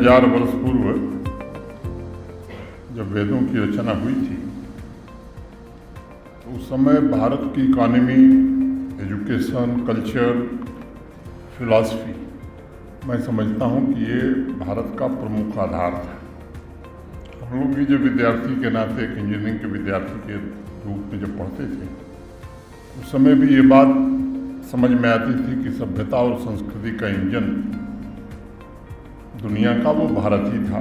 3000 वर्ष पूर्व जब वेदों की रचना हुई थी तो उस समय भारत की इकॉनमी, एजुकेशन, कल्चर, फिलॉसफी, मैं समझता हूँ कि ये भारत का प्रमुख आधार था। हम लोग भी जब विद्यार्थी के नाते, एक इंजीनियरिंग के विद्यार्थी के रूप में जब पढ़ते थे, उस समय भी ये बात समझ में आती थी कि सभ्यता और संस्कृति का इंजन दुनिया का वो भारत ही था।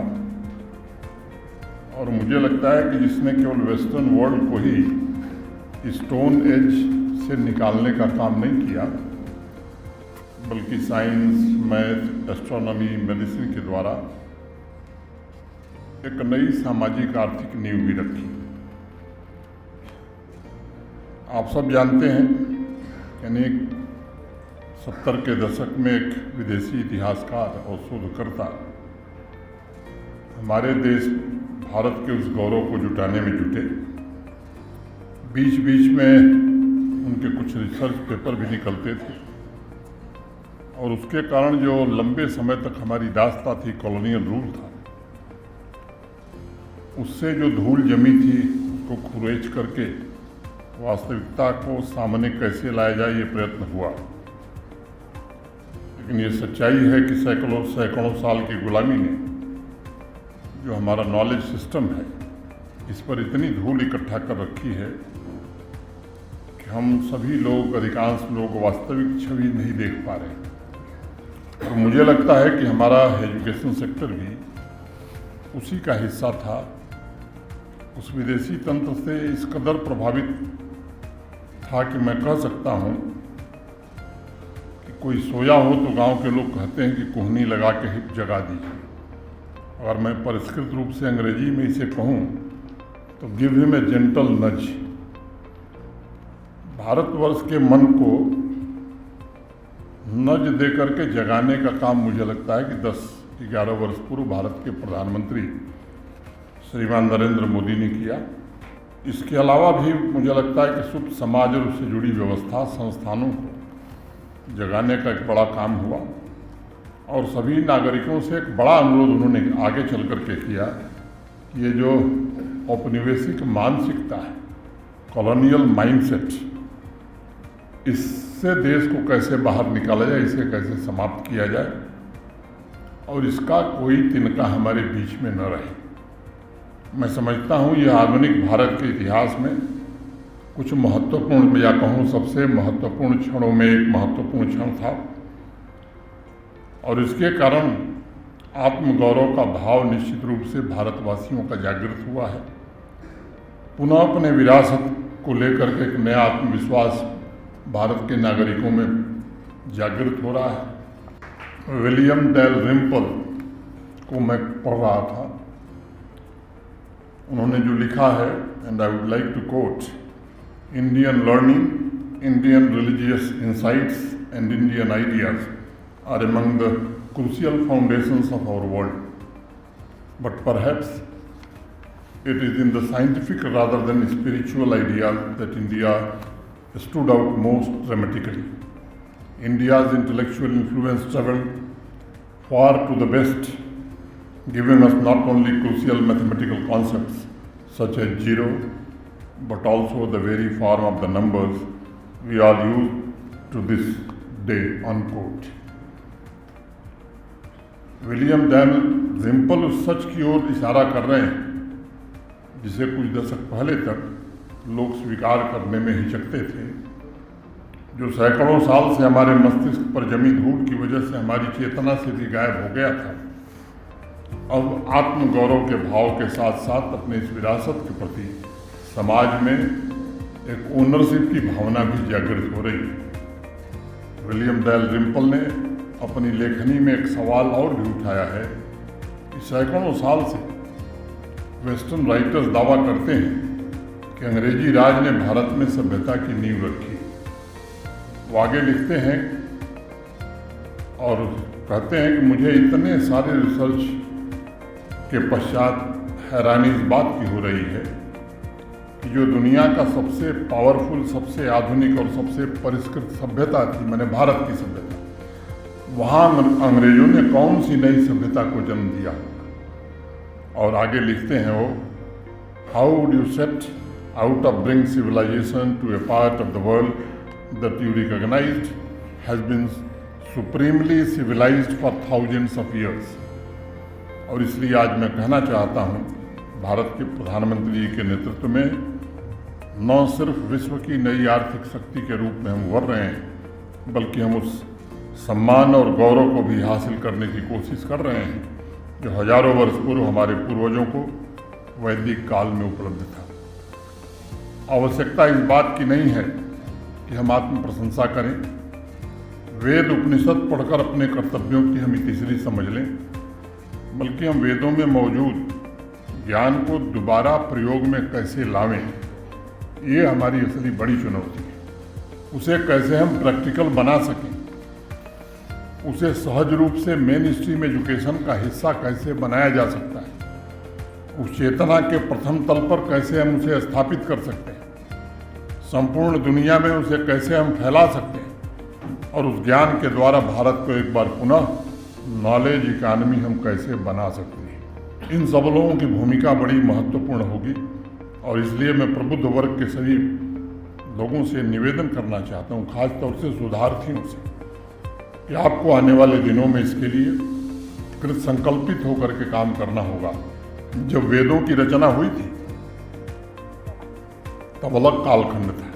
और मुझे लगता है कि जिसने केवल वेस्टर्न वर्ल्ड को ही स्टोन एज से निकालने का काम नहीं किया, बल्कि साइंस, मैथ, एस्ट्रोनॉमी, मेडिसिन के द्वारा एक नई सामाजिक आर्थिक नींव भी रखी। आप सब जानते हैं, यानी 70 के दशक में एक विदेशी इतिहासकार और शोधकर्ता हमारे देश भारत के उस गौरव को जुटाने में जुटे। बीच बीच में उनके कुछ रिसर्च पेपर भी निकलते थे और उसके कारण जो लंबे समय तक हमारी दास्ता थी, कॉलोनियल रूल था, उससे जो धूल जमी थी उसको खुरेच करके वास्तविकता को सामने कैसे लाया जाए, ये प्रयत्न हुआ। लेकिन ये सच्चाई है कि सैकड़ों साल की गुलामी ने जो हमारा नॉलेज सिस्टम है, इस पर इतनी धूल इकट्ठा कर रखी है कि हम सभी लोग, अधिकांश लोग वास्तविक छवि नहीं देख पा रहे। और मुझे लगता है कि हमारा एजुकेशन सेक्टर भी उसी का हिस्सा था। उस विदेशी तंत्र से इस कदर प्रभावित था कि मैं कह सकता हूँ कि कोई सोया हो तो गांव के लोग कहते हैं कि कोहनी लगा के हिप जगा दी। अगर मैं परिष्कृत रूप से अंग्रेजी में इसे कहूँ तो गिव हिम ए जेंटल नज। भारतवर्ष के मन को नज दे करके जगाने का काम मुझे लगता है कि 10-11 वर्ष पूर्व भारत के प्रधानमंत्री श्रीमान नरेंद्र मोदी ने किया। इसके अलावा भी मुझे लगता है कि शुभ समाज और उससे जुड़ी व्यवस्था, संस्थानों को जगाने का एक बड़ा काम हुआ और सभी नागरिकों से एक बड़ा अनुरोध उन्होंने आगे चल करके किया। ये जो औपनिवेशिक मानसिकता है, कॉलोनियल माइंडसेट, इससे देश को कैसे बाहर निकाला जाए, इसे कैसे समाप्त किया जाए और इसका कोई तिनका हमारे बीच में न रहे। मैं समझता हूँ ये आधुनिक भारत के इतिहास में कुछ महत्वपूर्ण, या कहूँ सबसे महत्वपूर्ण क्षणों में एक महत्वपूर्ण क्षण था और इसके कारण आत्मगौरव का भाव निश्चित रूप से भारतवासियों का जागृत हुआ है। पुनः अपने विरासत को लेकर के एक नया आत्मविश्वास भारत के नागरिकों में जागृत हो रहा है। विलियम डेल रिम्पल को मैं पढ़ रहा था, उन्होंने जो लिखा है, and I would like to quote, Indian learning, Indian religious insights and Indian ideas are among the crucial foundations of our world. But perhaps it is in the scientific rather than spiritual ideas that India stood out most dramatically. India's intellectual influence traveled far to the west, giving us not only crucial mathematical concepts such as zero, but also the very form of the numbers we all use to this day, unquote. William Dalrymple उस सच की ओर इशारा कर रहे हैं जिसे कुछ दशक पहले तक लोग स्वीकार करने में हिचकते थे, जो सैकड़ों साल से हमारे मस्तिष्क पर जमी धूल की वजह से हमारी चेतना से भी गायब हो गया था। अब आत्मगौरव के भाव के साथ साथ अपने इस विरासत के प्रति समाज में एक ओनरशिप की भावना भी जागृत हो रही है। विलियम डेल रिम्पल ने अपनी लेखनी में एक सवाल और भी उठाया है कि सैकड़ों साल से वेस्टर्न राइटर्स दावा करते हैं कि अंग्रेजी राज ने भारत में सभ्यता की नींव रखी। वो आगे लिखते हैं और कहते हैं कि मुझे इतने सारे रिसर्च के पश्चात हैरानी इस बात की हो रही है कि जो दुनिया का सबसे पावरफुल, सबसे आधुनिक और सबसे परिष्कृत सभ्यता थी, मैंने भारत की सभ्यता, वहाँ अंग्रेजों ने कौन सी नई सभ्यता को जन्म दिया। और आगे लिखते हैं वो, how would you set out of bring civilisation to a part of the world that you recognised has been supremely civilised for thousands of years. और इसलिए आज मैं कहना चाहता हूँ, भारत के प्रधानमंत्री जी के नेतृत्व में न सिर्फ विश्व की नई आर्थिक शक्ति के रूप में हम उभर रहे हैं, बल्कि हम उस सम्मान और गौरव को भी हासिल करने की कोशिश कर रहे हैं जो हजारों वर्ष पूर्व हमारे पूर्वजों को वैदिक काल में उपलब्ध था। आवश्यकता इस बात की नहीं है कि हम आत्म प्रशंसा करें, वेद उपनिषद पढ़कर अपने कर्तव्यों की हम इतिश्री समझ लें, बल्कि हम वेदों में मौजूद ज्ञान को दोबारा प्रयोग में कैसे लावें, ये हमारी असली बड़ी चुनौती है। उसे कैसे हम प्रैक्टिकल बना सकें, उसे सहज रूप से मेन स्ट्रीम एजुकेशन का हिस्सा कैसे बनाया जा सकता है, उस चेतना के प्रथम तल पर कैसे हम उसे स्थापित कर सकते हैं, संपूर्ण दुनिया में उसे कैसे हम फैला सकते हैं, और उस ज्ञान के द्वारा भारत को एक बार पुनः नॉलेज इकानमी हम कैसे बना सकते हैं। इन सब लोगों की भूमिका बड़ी महत्वपूर्ण होगी। और इसलिए मैं प्रबुद्ध वर्ग के सभी लोगों से निवेदन करना चाहता हूँ, खासतौर से शोधार्थियों से, कि आपको आने वाले दिनों में इसके लिए कृत संकल्पित होकर के काम करना होगा। जब वेदों की रचना हुई थी तब अलग कालखंड था,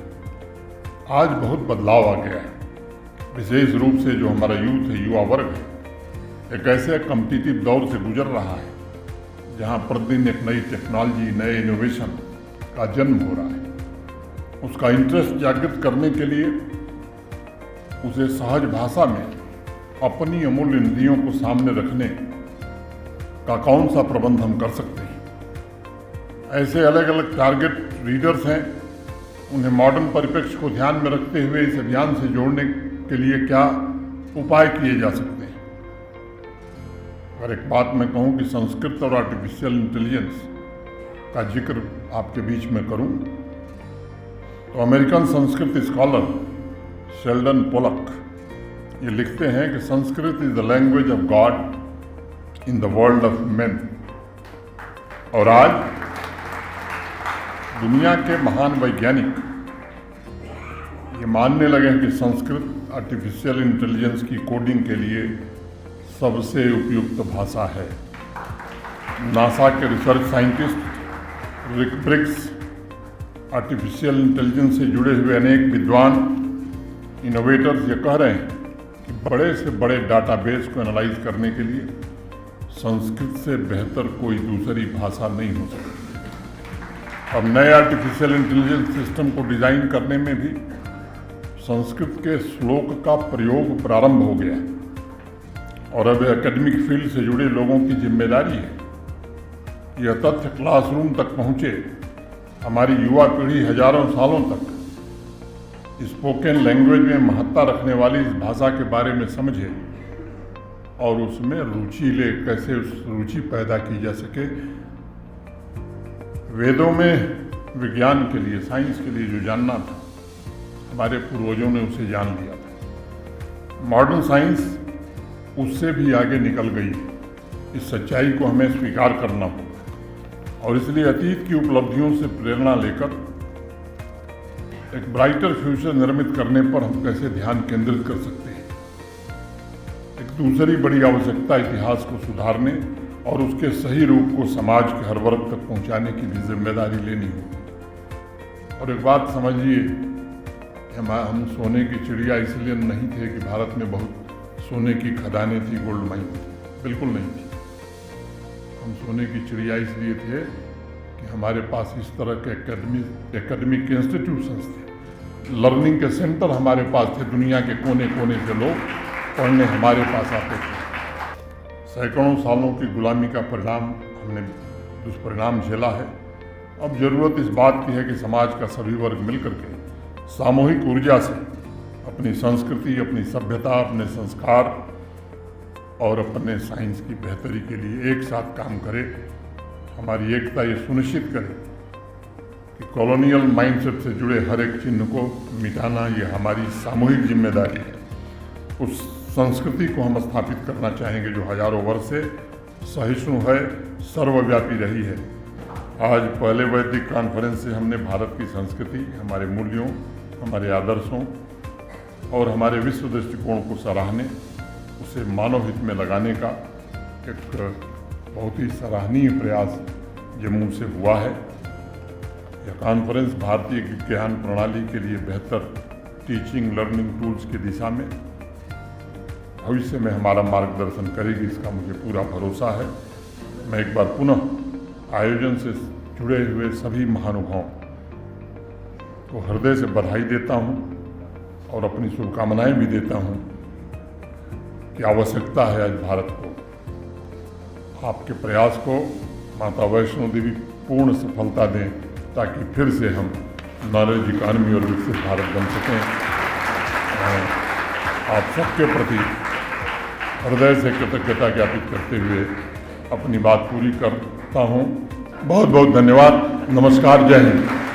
आज बहुत बदलाव आ गया है। विशेष रूप से जो हमारा यूथ है, युवा वर्ग है, एक ऐसे कॉम्पिटिटिव दौर से गुजर रहा है जहाँ प्रतिदिन एक नई टेक्नोलॉजी, नए इनोवेशन का जन्म हो रहा है। उसका इंटरेस्ट जागृत करने के लिए उसे सहज भाषा में अपनी अमूल्य निधियों को सामने रखने का कौन सा प्रबंध हम कर सकते हैं। ऐसे अलग अलग टारगेट रीडर्स हैं, उन्हें मॉडर्न परिप्रेक्ष्य को ध्यान में रखते हुए इस अभियान से जोड़ने के लिए क्या उपाय किए जा सकते हैं। अगर एक बात मैं कहूँ कि संस्कृत और आर्टिफिशियल इंटेलिजेंस का जिक्र आपके बीच में करूं, तो American Sanskrit scholar Sheldon Pollock ये लिखते हैं कि Sanskrit is the language of God in the world of men. और आज दुनिया के महान वैज्ञानिक ये मानने लगे हैं कि संस्कृत आर्टिफिशियल इंटेलिजेंस की कोडिंग के लिए सबसे उपयुक्त भाषा है। नासा के रिसर्च साइंटिस्ट रिक ब्रिग्स, आर्टिफिशियल इंटेलिजेंस से जुड़े हुए अनेक विद्वान इनोवेटर्स ये कह रहे हैं कि बड़े से बड़े डाटाबेस को एनालाइज करने के लिए संस्कृत से बेहतर कोई दूसरी भाषा नहीं हो सकती। अब नए आर्टिफिशियल इंटेलिजेंस सिस्टम को डिजाइन करने में भी संस्कृत के श्लोक का प्रयोग प्रारंभ हो गया है। और अब एकेडमिक फील्ड से जुड़े लोगों की जिम्मेदारी है यह तथ्य क्लासरूम तक पहुँचे, हमारी युवा पीढ़ी हजारों सालों तक स्पोकन लैंग्वेज में महत्ता रखने वाली इस भाषा के बारे में समझे और उसमें रुचि ले, कैसे उस रुचि पैदा की जा सके। वेदों में विज्ञान के लिए, साइंस के लिए जो जानना था, हमारे पूर्वजों ने उसे जान लिया था। मॉडर्न साइंस उससे भी आगे निकल गई है। इस सच्चाई को हमें स्वीकार करना होगा और इसलिए अतीत की उपलब्धियों से प्रेरणा लेकर एक ब्राइटर फ्यूचर निर्मित करने पर हम कैसे ध्यान केंद्रित कर सकते हैं। एक दूसरी बड़ी आवश्यकता इतिहास को सुधारने और उसके सही रूप को समाज के हर वर्ग तक पहुंचाने की भी जिम्मेदारी लेनी होगी। और एक बात समझिए, हम सोने की चिड़िया इसलिए नहीं थे कि भारत में बहुत सोने की खदानें थी, गोल्ड माइन थी, बिल्कुल नहीं थी। हम सोने की चिड़िया इसलिए थे कि हमारे पास इस तरह के एकेडमिक इंस्टीट्यूशंस थे, लर्निंग के सेंटर हमारे पास थे। दुनिया के कोने कोने से लोग पढ़ने हमारे पास आते थे। सैकड़ों सालों की गुलामी का परिणाम हमने दुष्परिणाम झेला है। अब ज़रूरत इस बात की है कि समाज का सभी वर्ग मिलकर के सामूहिक ऊर्जा से अपनी संस्कृति, अपनी सभ्यता, अपने संस्कार और अपने साइंस की बेहतरी के लिए एक साथ काम करे। हमारी एकता ये सुनिश्चित करे कि कॉलोनियल माइंडसेट से जुड़े हर एक चिन्ह को मिटाना ये हमारी सामूहिक जिम्मेदारी है। उस संस्कृति को हम स्थापित करना चाहेंगे जो हजारों वर्ष से सहिष्णु है, सर्वव्यापी रही है। आज पहले वैदिक कॉन्फ्रेंस से हमने भारत की संस्कृति, हमारे मूल्यों, हमारे आदर्शों और हमारे विश्व दृष्टिकोण को सराहने, उसे मानव हित में लगाने का एक बहुत ही सराहनीय प्रयास जम्मू से हुआ है। यह कॉन्फ्रेंस भारतीय ज्ञान प्रणाली के लिए बेहतर टीचिंग लर्निंग टूल्स की दिशा में भविष्य में हमारा मार्गदर्शन करेगी, इसका मुझे पूरा भरोसा है। मैं एक बार पुनः आयोजन से जुड़े हुए सभी महानुभावों को हृदय से बधाई देता हूँ और अपनी शुभकामनाएं भी देता हूँ कि आवश्यकता है आज भारत को, आपके प्रयास को माता वैष्णो देवी पूर्ण सफलता दें ताकि फिर से हम नॉलेज इकॉनमी और विकसित भारत बन सकें। आप सबके प्रति हृदय से कृतज्ञता ज्ञापित करते हुए अपनी बात पूरी करता हूँ। बहुत बहुत धन्यवाद। नमस्कार। जय हिंद।